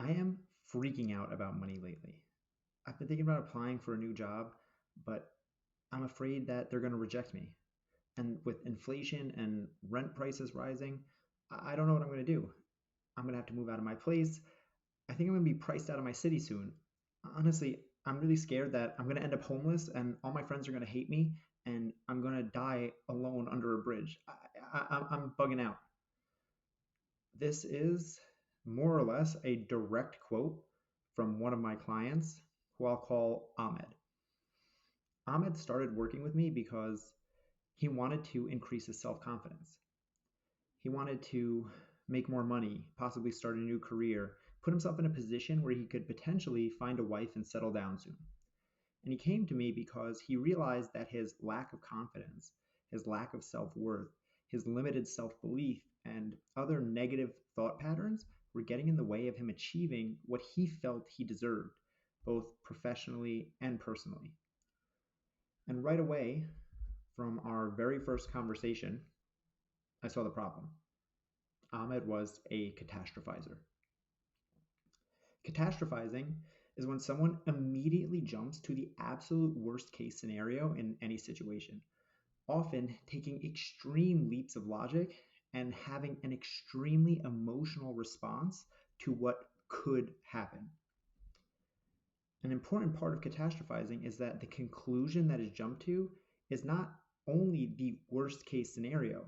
I am freaking out about money lately. I've been thinking about applying for a new job, but I'm afraid that they're going to reject me. And with inflation and rent prices rising, I don't know what I'm going to do. I'm going to have to move out of my place. I think I'm going to be priced out of my city soon. Honestly, I'm really scared that I'm going to end up homeless and all my friends are going to hate me and I'm going to die alone under a bridge. I'm bugging out. This is more or less a direct quote from one of my clients who I'll call Ahmed. Ahmed started working with me because he wanted to increase his self confidence. He wanted to make more money, possibly start a new career, put himself in a position where he could potentially find a wife and settle down soon. And he came to me because he realized that his lack of confidence, his lack of self worth, his limited self belief, and other negative thought patterns were getting in the way of him achieving what he felt he deserved, both professionally and personally. And right away, from our very first conversation, I saw the problem. Ahmed was a catastrophizer. Catastrophizing is when someone immediately jumps to the absolute worst case scenario in any situation, often taking extreme leaps of logic and having an extremely emotional response to what could happen. An important part of catastrophizing is that the conclusion that is jumped to is not only the worst case scenario,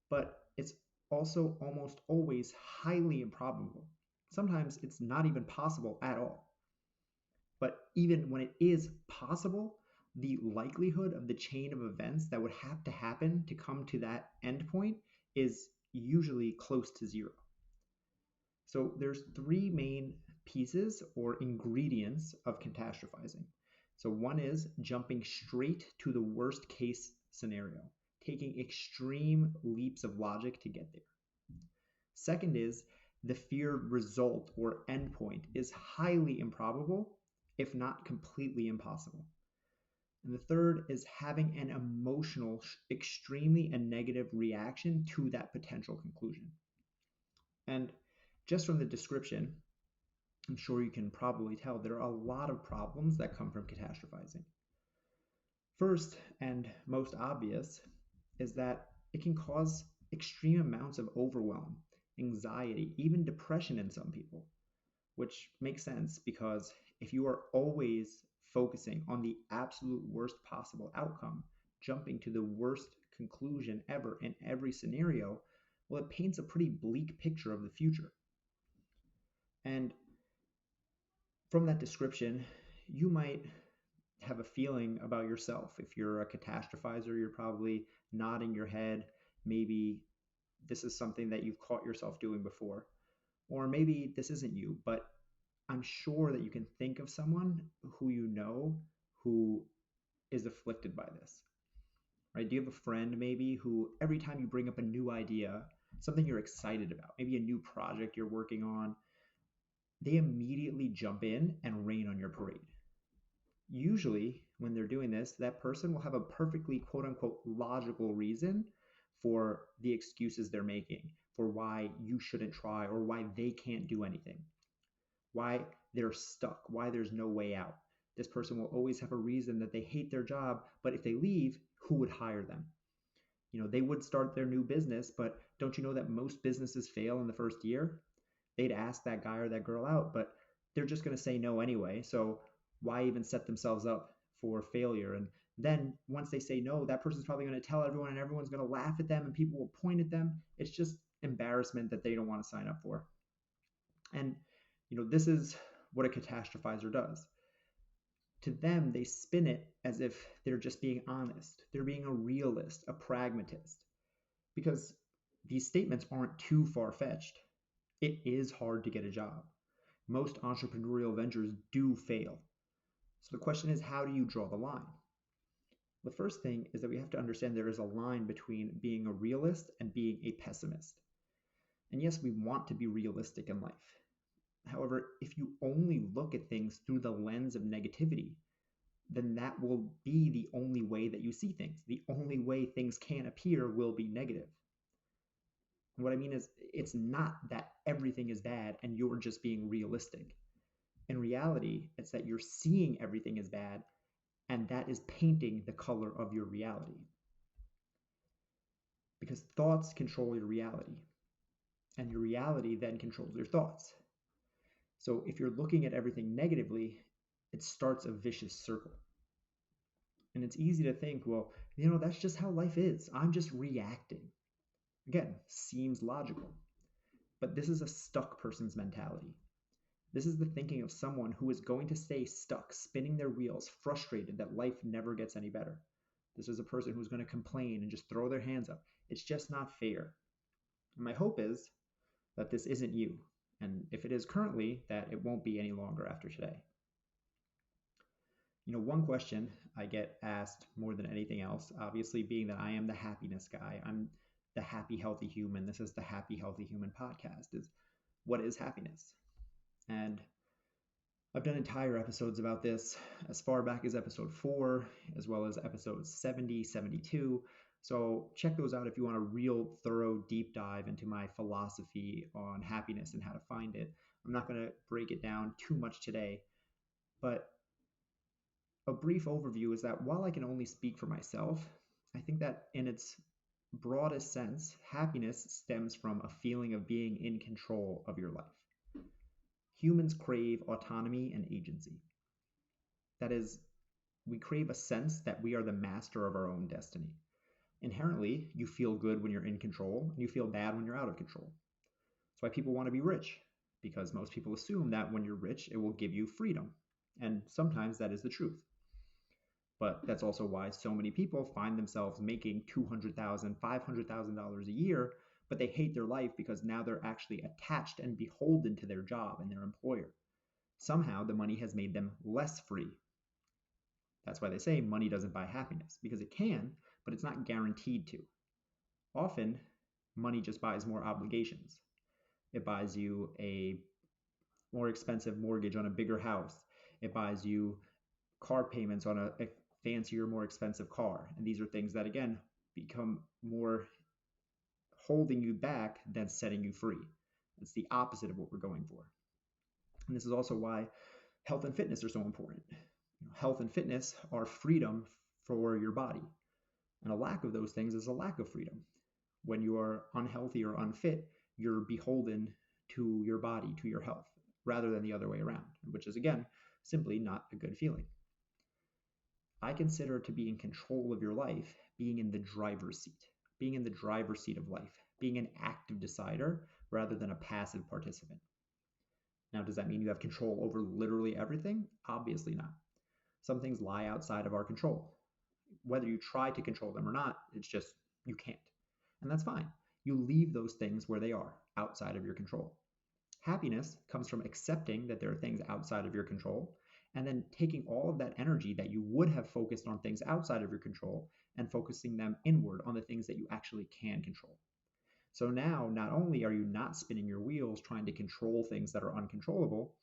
but it's also almost always highly improbable. Sometimes it's not even possible at all. But even when it is possible, the likelihood of the chain of events that would have to happen to come to that endpoint is usually close to zero. So there's three main pieces or ingredients of catastrophizing. So one is jumping straight to the worst case scenario, taking extreme leaps of logic to get there. Second is the feared result or endpoint is highly improbable, if not completely impossible. And the third is having an emotional, extremely a negative reaction to that potential conclusion. And just from the description, I'm sure you can probably tell there are a lot of problems that come from catastrophizing. First, and most obvious, is that it can cause extreme amounts of overwhelm, anxiety, even depression in some people, which makes sense because if you are always focusing on the absolute worst possible outcome, jumping to the worst conclusion ever in every scenario, well, it paints a pretty bleak picture of the future. And from that description, you might have a feeling about yourself. If you're a catastrophizer, you're probably nodding your head. Maybe this is something that you've caught yourself doing before. Or maybe this isn't you, but I'm sure that you can think of someone who you know who is afflicted by this, right? Do you have a friend maybe who every time you bring up a new idea, something you're excited about, maybe a new project you're working on, they immediately jump in and rain on your parade? Usually, when they're doing this, that person will have a perfectly quote unquote logical reason for the excuses they're making, for why you shouldn't try or why they can't do anything, why they're stuck, why there's no way out. This person will always have a reason that they hate their job, but if they leave, who would hire them? They would start their new business, but don't you know that most businesses fail in the first year? They'd ask that guy or that girl out, but they're just going to say no anyway. So why even set themselves up for failure? And then once they say no, that person's probably going to tell everyone and everyone's going to laugh at them and people will point at them. It's just embarrassment that they don't want to sign up for. And this is what a catastrophizer does. To them, they spin it as if they're just being honest. They're being a realist, a pragmatist, because these statements aren't too far-fetched. It is hard to get a job. Most entrepreneurial ventures do fail. So the question is, how do you draw the line? The first thing is that we have to understand there is a line between being a realist and being a pessimist. And yes, we want to be realistic in life. However, if you only look at things through the lens of negativity, then that will be the only way that you see things. The only way things can appear will be negative. And what I mean is, it's not that everything is bad and you're just being realistic. In reality, it's that you're seeing everything as bad, and that is painting the color of your reality. Because thoughts control your reality, and your reality then controls your thoughts. So if you're looking at everything negatively, it starts a vicious circle. And it's easy to think, well, that's just how life is. I'm just reacting. Again, seems logical. But this is a stuck person's mentality. This is the thinking of someone who is going to stay stuck, spinning their wheels, frustrated that life never gets any better. This is a person who's going to complain and just throw their hands up. It's just not fair. And my hope is that this isn't you. And if it is currently, that it won't be any longer after today. One question I get asked more than anything else, obviously being that I am the happiness guy, I'm the happy, healthy human. This is the Happy, Healthy Human podcast, is what is happiness? And I've done entire episodes about this as far back as episode 4, as well as episodes 70, 72. So check those out if you want a real thorough deep dive into my philosophy on happiness and how to find it. I'm not going to break it down too much today, but a brief overview is that while I can only speak for myself, I think that in its broadest sense, happiness stems from a feeling of being in control of your life. Humans crave autonomy and agency. That is, we crave a sense that we are the master of our own destiny. Inherently, you feel good when you're in control, and you feel bad when you're out of control. That's why people want to be rich, because most people assume that when you're rich, it will give you freedom. And sometimes that is the truth. But that's also why so many people find themselves making $200,000, $500,000 a year, but they hate their life because now they're actually attached and beholden to their job and their employer. Somehow the money has made them less free. That's why they say money doesn't buy happiness, because it can, but it's not guaranteed to. Often, money just buys more obligations. It buys you a more expensive mortgage on a bigger house. It buys you car payments on a fancier, more expensive car. And these are things that, again, become more holding you back than setting you free. It's the opposite of what we're going for. And this is also why health and fitness are so important. Health and fitness are freedom for your body. And a lack of those things is a lack of freedom. When you are unhealthy or unfit, you're beholden to your body, to your health, rather than the other way around, which is, again, simply not a good feeling. I consider to be in control of your life being in the driver's seat, being in the driver's seat of life, being an active decider rather than a passive participant. Now, does that mean you have control over literally everything? Obviously not. Some things lie outside of our control. Whether you try to control them or not, it's just you can't. And that's fine. You leave those things where they are, outside of your control. Happiness comes from accepting that there are things outside of your control, and then taking all of that energy that you would have focused on things outside of your control and focusing them inward on the things that you actually can control. So now, not only are you not spinning your wheels trying to control things that are uncontrollable,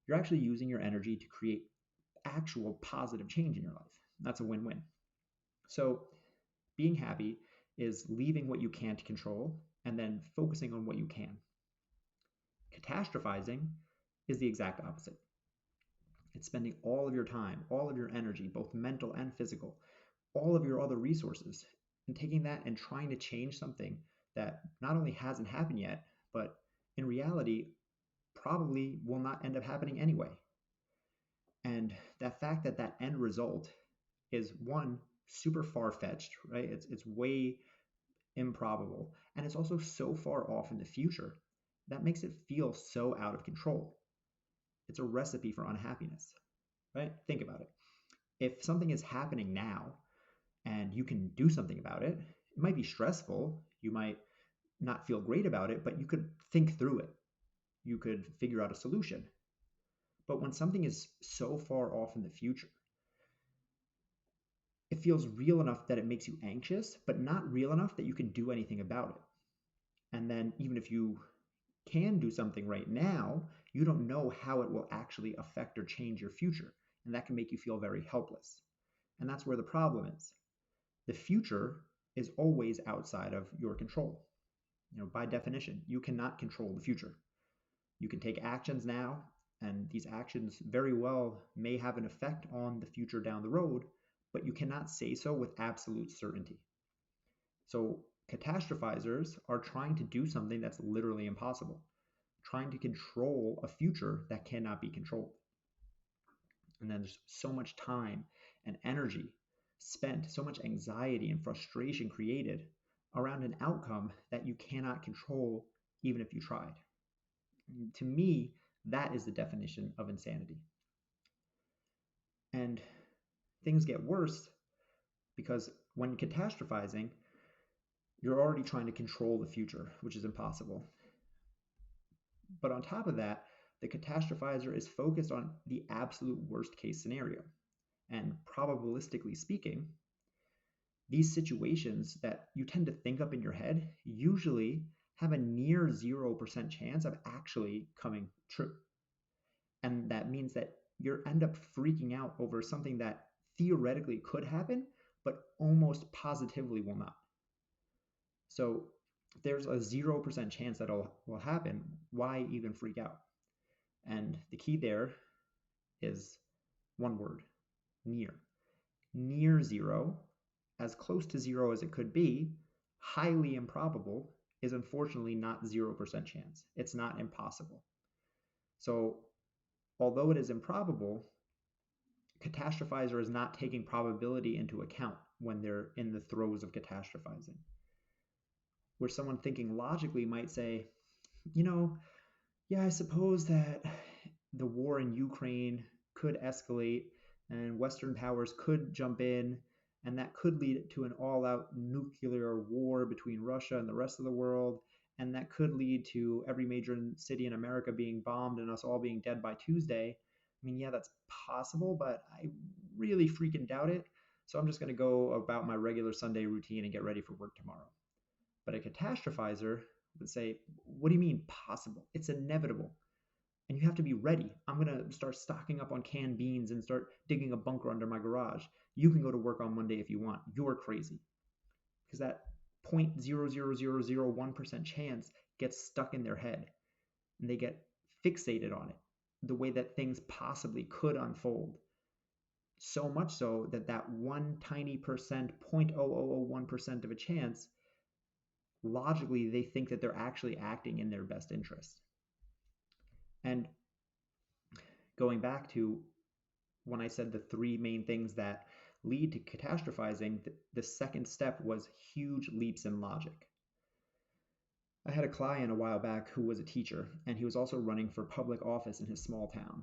you're actually using your energy to create actual positive change in your life. That's a win-win. So being happy is leaving what you can't control and then focusing on what you can. Catastrophizing is the exact opposite. It's spending all of your time, all of your energy, both mental and physical, all of your other resources, and taking that and trying to change something that not only hasn't happened yet, but in reality probably will not end up happening anyway. And that fact that that end result is, one, super far-fetched, right? It's way improbable, and it's also so far off in the future that makes it feel so out of control. It's a recipe for unhappiness, right? Think about it. If something is happening now and you can do something about it, it might be stressful. You might not feel great about it, but you could think through it. You could figure out a solution. But when something is so far off in the future, it feels real enough that it makes you anxious, but not real enough that you can do anything about it. And then even if you can do something right now, you don't know how it will actually affect or change your future. And that can make you feel very helpless. And that's where the problem is. The future is always outside of your control. By definition, you cannot control the future. You can take actions now, and these actions very well may have an effect on the future down the road, but you cannot say so with absolute certainty. So, catastrophizers are trying to do something that's literally impossible, trying to control a future that cannot be controlled. And then there's so much time and energy spent, so much anxiety and frustration created around an outcome that you cannot control even if you tried. To me, that is the definition of insanity. And things get worse because when catastrophizing, you're already trying to control the future, which is impossible. But on top of that, the catastrophizer is focused on the absolute worst case scenario. And probabilistically speaking, these situations that you tend to think up in your head usually have a near 0% chance of actually coming true. And that means that you end up freaking out over something that theoretically could happen, but almost positively will not. So there's a 0% chance that will happen. Why even freak out? And the key there is one word: near. Near zero, as close to zero as it could be, highly improbable, is unfortunately not 0% chance. It's not impossible. So although it is improbable, catastrophizer is not taking probability into account when they're in the throes of catastrophizing. Where someone thinking logically might say, yeah, I suppose that the war in Ukraine could escalate and Western powers could jump in, and that could lead to an all-out nuclear war between Russia and the rest of the world, and that could lead to every major city in America being bombed and us all being dead by Tuesday. I mean, yeah, that's possible, but I really freaking doubt it. So I'm just going to go about my regular Sunday routine and get ready for work tomorrow. But a catastrophizer would say, what do you mean possible? It's inevitable. And you have to be ready. I'm going to start stocking up on canned beans and start digging a bunker under my garage. You can go to work on Monday if you want. You're crazy. Because that 0.00001% chance gets stuck in their head. And they get fixated on it, the way that things possibly could unfold. So much so that that one tiny percent, 0.0001% of a chance, logically they think that they're actually acting in their best interest. And going back to when I said the three main things that lead to catastrophizing, the second step was huge leaps in logic. I had a client a while back who was a teacher, and he was also running for public office in his small town.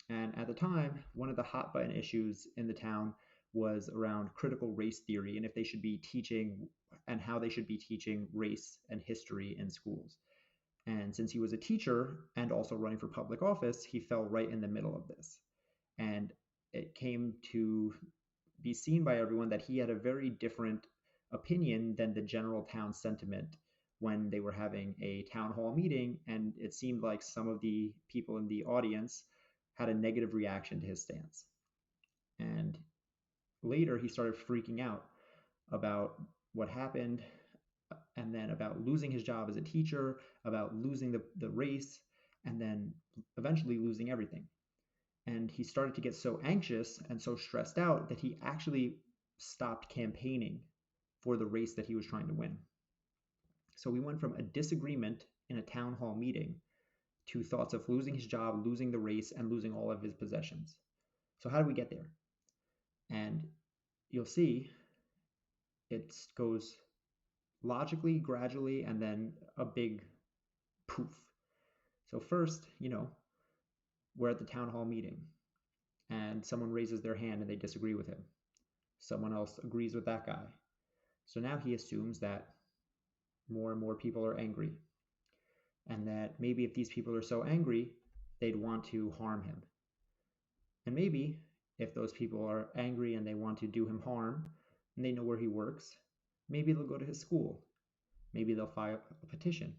And at the time, one of the hot button issues in the town was around critical race theory and if they should be teaching and how they should be teaching race and history in schools. And since he was a teacher and also running for public office, he fell right in the middle of this. And it came to be seen by everyone that he had a very different opinion than the general town sentiment when they were having a town hall meeting. And it seemed like some of the people in the audience had a negative reaction to his stance. And later he started freaking out about what happened, and then about losing his job as a teacher, about losing the race, and then eventually losing everything. And he started to get so anxious and so stressed out that he actually stopped campaigning for the race that he was trying to win. So we went from a disagreement in a town hall meeting to thoughts of losing his job, losing the race, and losing all of his possessions. So how do we get there? And you'll see it goes logically, gradually, and then a big poof. So first, we're at the town hall meeting and someone raises their hand and they disagree with him. Someone else agrees with that guy. So now he assumes that more and more people are angry, and that maybe if these people are so angry, they'd want to harm him. And maybe if those people are angry and they want to do him harm and they know where he works, maybe they'll go to his school. Maybe they'll file a petition.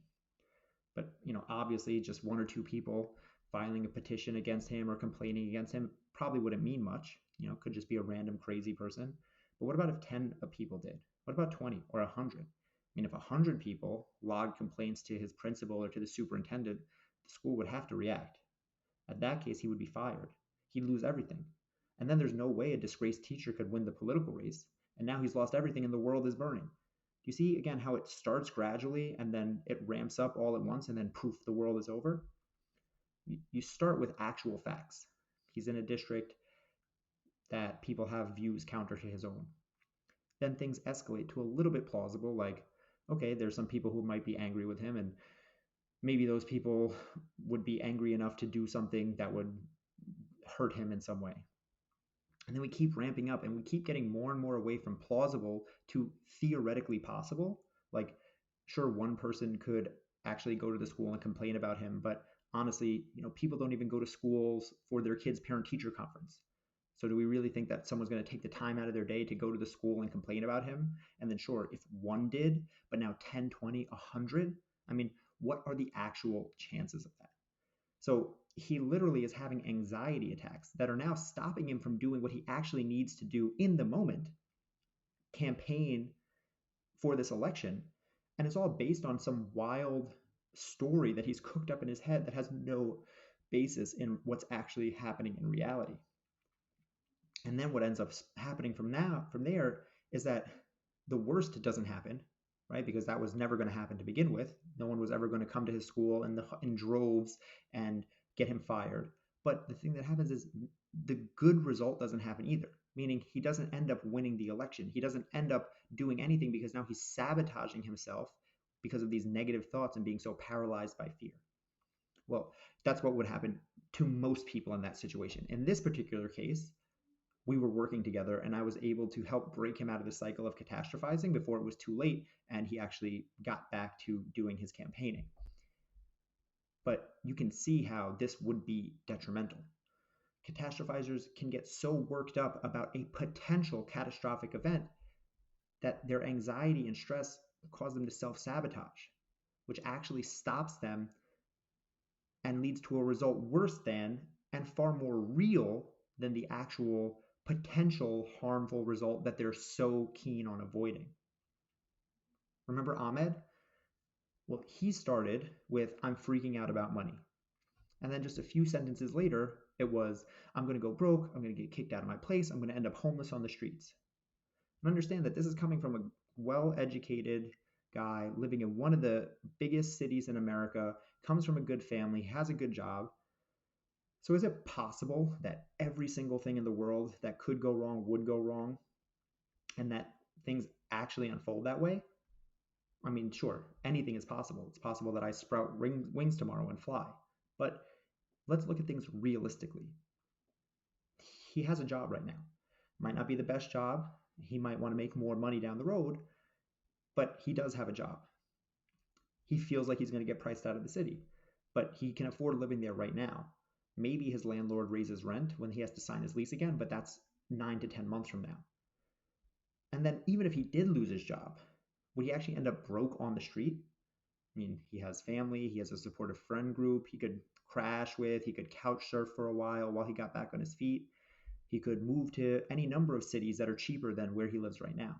But, obviously just one or two people filing a petition against him or complaining against him probably wouldn't mean much. Could just be a random crazy person. But what about if 10 people did? What about 20 or 100? mean, if 100 people logged complaints to his principal or to the superintendent, the school would have to react. At that case, he would be fired. He'd lose everything. And then there's no way a disgraced teacher could win the political race. And now he's lost everything and the world is burning. Do you see again how it starts gradually and then it ramps up all at once and then poof, the world is over? You start with actual facts. He's in a district that people have views counter to his own. Then things escalate to a little bit plausible, like, okay, there's some people who might be angry with him, and maybe those people would be angry enough to do something that would hurt him in some way. And then we keep ramping up and we keep getting more and more away from plausible to theoretically possible. Like, sure, one person could actually go to the school and complain about him, but honestly, people don't even go to schools for their kids' parent-teacher conference. So do we really think that someone's going to take the time out of their day to go to the school and complain about him? And then sure, if one did, but now 10, 20, 100, I mean, what are the actual chances of that? So he literally is having anxiety attacks that are now stopping him from doing what he actually needs to do in the moment, campaign for this election. And it's all based on some wild story that he's cooked up in his head that has no basis in what's actually happening in reality. And then what ends up happening from there is that the worst doesn't happen, right? Because that was never going to happen to begin with. No one was ever going to come to his school in droves and get him fired. But the thing that happens is the good result doesn't happen either, meaning he doesn't end up winning the election. He doesn't end up doing anything because now he's sabotaging himself because of these negative thoughts and being so paralyzed by fear. Well, that's what would happen to most people in that situation. In this particular case, we were working together and I was able to help break him out of the cycle of catastrophizing before it was too late and he actually got back to doing his campaigning. But you can see how this would be detrimental. Catastrophizers can get so worked up about a potential catastrophic event that their anxiety and stress cause them to self-sabotage, which actually stops them and leads to a result worse than and far more real than the actual potential harmful result that they're so keen on avoiding. Remember Ahmed? Well, he started with, I'm freaking out about money. And then just a few sentences later, it was, I'm going to go broke, I'm going to get kicked out of my place, I'm going to end up homeless on the streets. And understand that this is coming from a well-educated guy living in one of the biggest cities in America, comes from a good family, has a good job. So is it possible that every single thing in the world that could go wrong would go wrong and that things actually unfold that way? I mean, sure, anything is possible. It's possible that I sprout wings tomorrow and fly. But let's look at things realistically. He has a job right now. Might not be the best job. He might want to make more money down the road, but he does have a job. He feels like he's going to get priced out of the city, but he can afford living there right now. Maybe his landlord raises rent when he has to sign his lease again, but that's 9 to 10 months from now. And then even if he did lose his job, would he actually end up broke on the street? I mean, he has family, he has a supportive friend group he could crash with, he could couch surf for a while he got back on his feet. He could move to any number of cities that are cheaper than where he lives right now.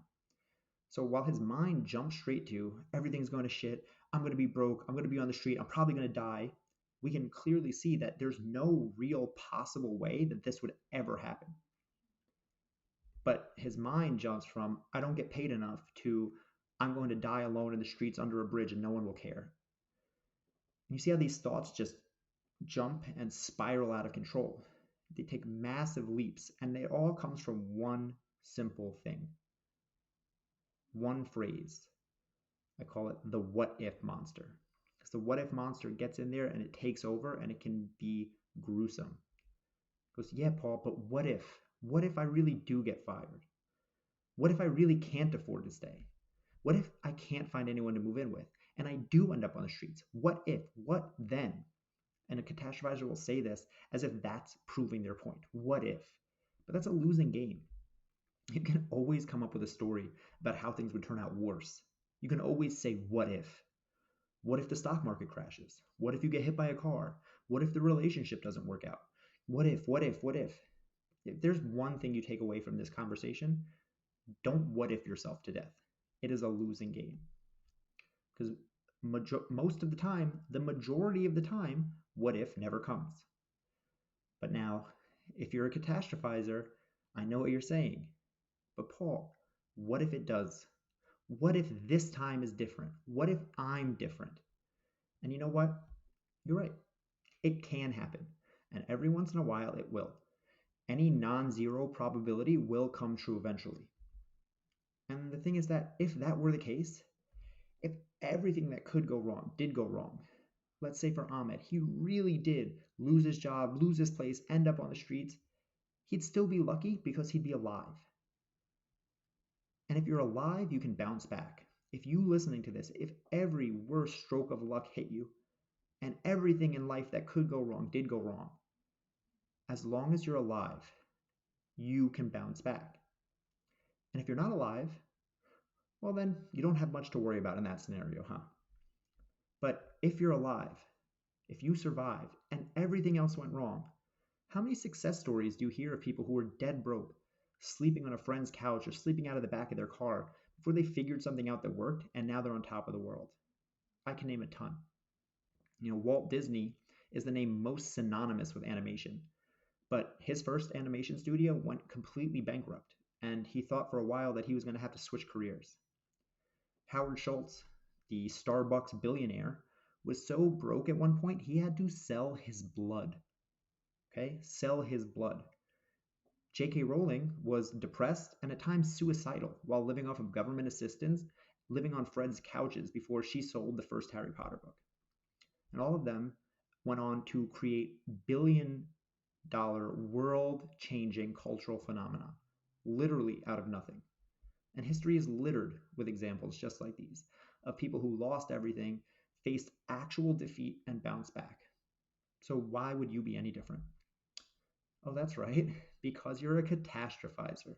So while his mind jumps straight to everything's going to shit, I'm going to be broke, I'm going to be on the street, I'm probably going to die, we can clearly see that there's no real possible way that this would ever happen. But his mind jumps from, I don't get paid enough, to, I'm going to die alone in the streets under a bridge and no one will care. And you see how these thoughts just jump and spiral out of control. They take massive leaps, and it all comes from one simple thing. One phrase. I call it the what if monster. Because the what if monster gets in there and it takes over and it can be gruesome. It goes, yeah, Paul, but what if? What if I really do get fired? What if I really can't afford to stay? What if I can't find anyone to move in with and I do end up on the streets? What if? What then? And a catastrophizer will say this as if that's proving their point. What if? But that's a losing game. You can always come up with a story about how things would turn out worse. You can always say, what if? What if the stock market crashes? What if you get hit by a car? What if the relationship doesn't work out? What if, what if, what if? If there's one thing you take away from this conversation, don't what if yourself to death. It is a losing game. because most of the time, the majority of the time, what if never comes. But now, if you're a catastrophizer, I know what you're saying. But Paul, what if it does? What if this time is different? What if I'm different? And you know what? You're right. It can happen. And every once in a while, it will. Any non zero probability will come true eventually. And the thing is that if that were the case, if everything that could go wrong did go wrong, let's say for Ahmed, he really did lose his job, lose his place, end up on the streets, he'd still be lucky because he'd be alive. And if you're alive, you can bounce back. If you listening to this, if every worst stroke of luck hit you, and everything in life that could go wrong did go wrong, as long as you're alive, you can bounce back. And if you're not alive, well, then you don't have much to worry about in that scenario, huh? But if you're alive, if you survived and everything else went wrong, how many success stories do you hear of people who were dead broke, sleeping on a friend's couch or sleeping out of the back of their car before they figured something out that worked and now they're on top of the world? I can name a ton. Walt Disney is the name most synonymous with animation, but his first animation studio went completely bankrupt, and he thought for a while that he was going to have to switch careers. Howard Schultz, the Starbucks billionaire, was so broke at one point he had to sell his blood. Okay? Sell his blood. J.K. Rowling was depressed and at times suicidal while living off of government assistance, living on friends' couches before she sold the first Harry Potter book. And all of them went on to create billion-dollar, world-changing cultural phenomena, literally out of nothing. And history is littered with examples just like these, of people who lost everything, faced actual defeat, and bounced back. So why would you be any different? Oh, that's right, because you're a catastrophizer.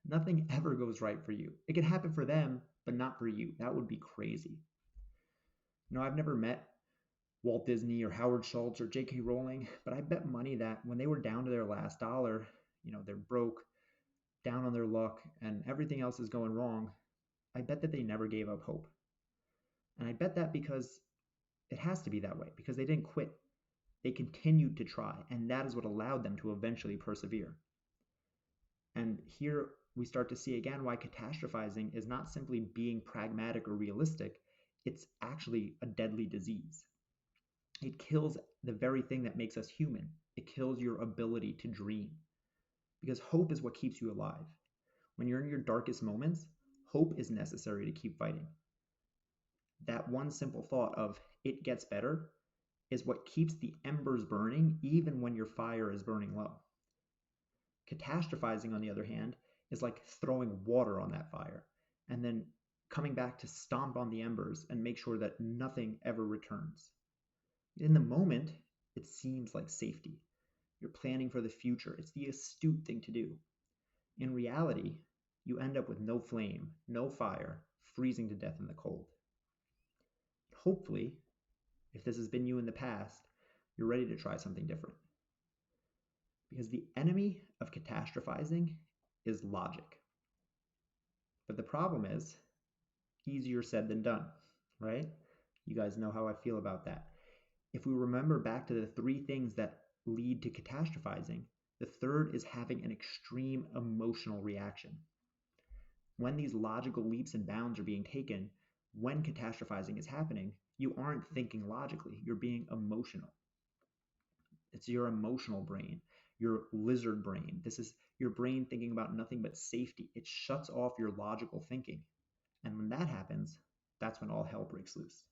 Nothing ever goes right for you. It can happen for them, but not for you. That would be crazy. I've never met Walt Disney or Howard Schultz or J.K. Rowling, but I bet money that when they were down to their last dollar, they're broke, down on their luck, and everything else is going wrong, I bet that they never gave up hope. And I bet that because it has to be that way, because they didn't quit. They continued to try, and that is what allowed them to eventually persevere. And here we start to see again why catastrophizing is not simply being pragmatic or realistic, it's actually a deadly disease. It kills the very thing that makes us human. It kills your ability to dream. Because hope is what keeps you alive. When you're in your darkest moments, hope is necessary to keep fighting. That one simple thought of it gets better is what keeps the embers burning even when your fire is burning low. Catastrophizing, on the other hand, is like throwing water on that fire and then coming back to stomp on the embers and make sure that nothing ever returns. In the moment, it seems like safety. You're planning for the future. It's the astute thing to do. In reality, you end up with no flame, no fire, freezing to death in the cold. Hopefully, if this has been you in the past, you're ready to try something different. Because the enemy of catastrophizing is logic. But the problem is, easier said than done, right? You guys know how I feel about that. If we remember back to the three things that lead to catastrophizing, the third is having an extreme emotional reaction. When these logical leaps and bounds are being taken, when catastrophizing is happening, you aren't thinking logically, you're being emotional. It's your emotional brain, your lizard brain. This is your brain thinking about nothing but safety. It shuts off your logical thinking. And when that happens, that's when all hell breaks loose.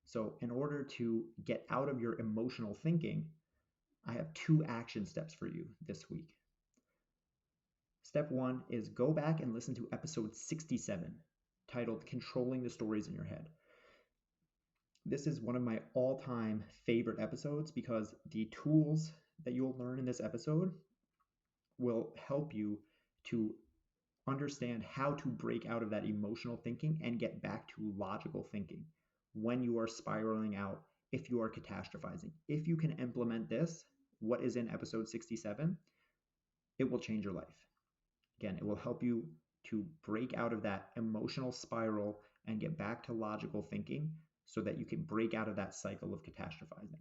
So in order to get out of your emotional thinking, I have 2 action steps for you this week. Step 1 is go back and listen to episode 67, titled Controlling the Stories in Your Head. This is one of my all-time favorite episodes because the tools that you'll learn in this episode will help you to understand how to break out of that emotional thinking and get back to logical thinking when you are spiraling out, if you are catastrophizing. If you can implement this, what is in episode 67, it will change your life. Again, it will help you to break out of that emotional spiral and get back to logical thinking so that you can break out of that cycle of catastrophizing.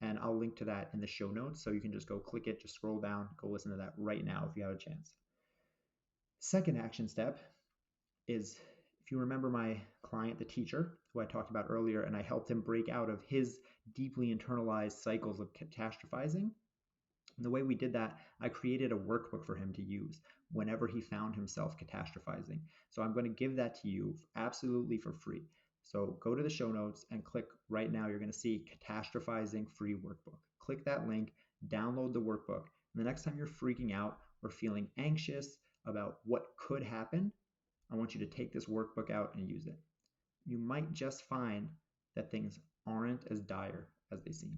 And I'll link to that in the show notes, so you can just go click it, just scroll down, go listen to that right now if you have a chance. Second action step is, if you remember my client, the teacher, who I talked about earlier, and I helped him break out of his deeply internalized cycles of catastrophizing. And the way we did that, I created a workbook for him to use whenever he found himself catastrophizing. So I'm going to give that to you absolutely for free. So go to the show notes and click right now. You're going to see Catastrophizing free workbook. Click that link, download the workbook. And the next time you're freaking out or feeling anxious about what could happen, I want you to take this workbook out and use it. You might just find that things aren't as dire as they seem.